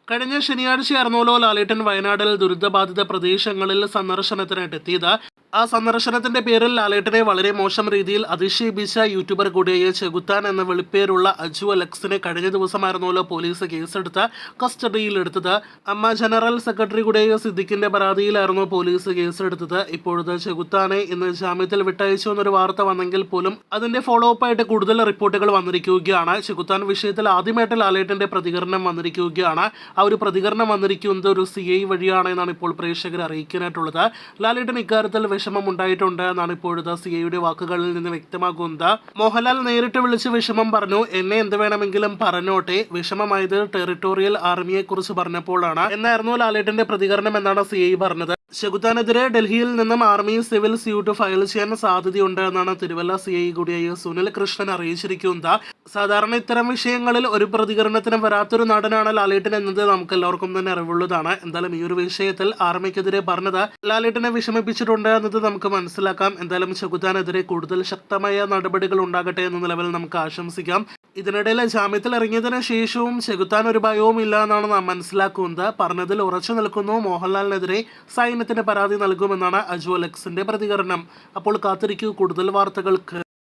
കഴിഞ്ഞ ശനിയാഴ്ചയായിരുന്നല്ലോ ലാലേട്ടൻ വയനാട്ടിൽ ദുരിതബാധിത പ്രദേശങ്ങളിൽ സന്ദർശനത്തിനായിട്ട് എത്തിയത്. ആ സന്ദർശനത്തിന്റെ പേരിൽ ലാലേട്ടനെ വളരെ മോശം രീതിയിൽ അധിക്ഷേപിച്ച യൂട്യൂബർ കൂടിയായ ചെകുത്താൻ എന്ന വിളിപ്പേരുള്ള അജു അലക്സിനെ കഴിഞ്ഞ ദിവസമായിരുന്നല്ലോ പോലീസ് കേസെടുത്ത് കസ്റ്റഡിയിലെടുത്തത്. അമ്മ ജനറൽ സെക്രട്ടറി കൂടിയായ സിദ്ദിഖിന്റെ പരാതിയിലായിരുന്നു പോലീസ് കേസെടുത്തത്. ഇപ്പോഴത്തെ ചെകുത്താനെ ഇന്ന് ജാമ്യത്തിൽ വിട്ടയച്ചു എന്നൊരു വാർത്ത വന്നെങ്കിൽ പോലും അതിന്റെ ഫോളോ അപ്പ് ആയിട്ട് കൂടുതൽ റിപ്പോർട്ടുകൾ വന്നിരിക്കുകയാണ്. ചെകുത്താൻ വിഷയത്തിൽ ആദ്യമായിട്ട് ലാലേട്ടന്റെ പ്രതികരണം വന്നിരിക്കുകയാണ്. ആ ഒരു പ്രതികരണം വന്നിരിക്കുന്നത് ഒരു CI വഴിയാണ് എന്നാണ് ഇപ്പോൾ പ്രേക്ഷകർ അറിയിക്കാനായിട്ടുള്ളത്. ലാലേട്ടൻ ഇക്കാര്യത്തിൽ വിഷമം ഉണ്ടായിട്ടുണ്ട് എന്നാണ് ഇപ്പോഴത്തെ CIയുടെ വാക്കുകളിൽ നിന്ന് വ്യക്തമാക്കുന്നത്. മോഹൻലാൽ നേരിട്ട് വിളിച്ച് വിഷമം പറഞ്ഞു. എന്നെ എന്ത് വേണമെങ്കിലും പറഞ്ഞോട്ടെ, വിഷമമായത് ടെറിട്ടോറിയൽ ആർമിയെ കുറിച്ച് പറഞ്ഞപ്പോഴാണ് എന്നായിരുന്നു ലാലേട്ടന്റെ പ്രതികരണം എന്നാണ് CI പറഞ്ഞത്. ചെകുത്താനെതിരെ ഡൽഹിയിൽ നിന്നും ആർമി സിവിൽ സ്യൂട്ട് ഫയൽ ചെയ്യാൻ സാധ്യതയുണ്ട് എന്നാണ് തിരുവല്ല CI കൂടിയായ സുനിൽ കൃഷ്ണൻ അറിയിച്ചിരിക്കുന്നത്. സാധാരണ ഇത്തരം വിഷയങ്ങളിൽ ഒരു പ്രതികരണത്തിനും വരാത്തൊരു നടനാണ് ലാലേട്ടൻ എന്നത് നമുക്ക് എല്ലാവർക്കും തന്നെ അറിവുള്ളതാണ്. എന്തായാലും ഈ ഒരു വിഷയത്തിൽ ആർമിക്കെതിരെ പറഞ്ഞത് ലാലേട്ടനെ വിഷമിപ്പിച്ചിട്ടുണ്ട് എന്നത് നമുക്ക് മനസ്സിലാക്കാം. എന്തായാലും ചെകുത്താനെതിരെ കൂടുതൽ ശക്തമായ നടപടികൾ ഉണ്ടാകട്ടെ എന്ന നിലവിൽ നമുക്ക് ആശംസിക്കാം. ഇതിനിടയിൽ ജാമ്യത്തിൽ ഇറങ്ങിയതിനു ശേഷവും ചെകുത്താൻ ഒരു ഭയവും ഇല്ല എന്നാണ് നാം മനസ്സിലാക്കുന്നത്. പറഞ്ഞതിൽ ഉറച്ചു നിൽക്കുന്നു. മോഹൻലാലിനെതിരെ സൈന്യത്തിന് പരാതി നൽകുമെന്നാണ് അജു അലക്സിന്റെ പ്രതികരണം. അപ്പോൾ കാത്തിരിക്കൂ കൂടുതൽ വാർത്തകൾക്ക്.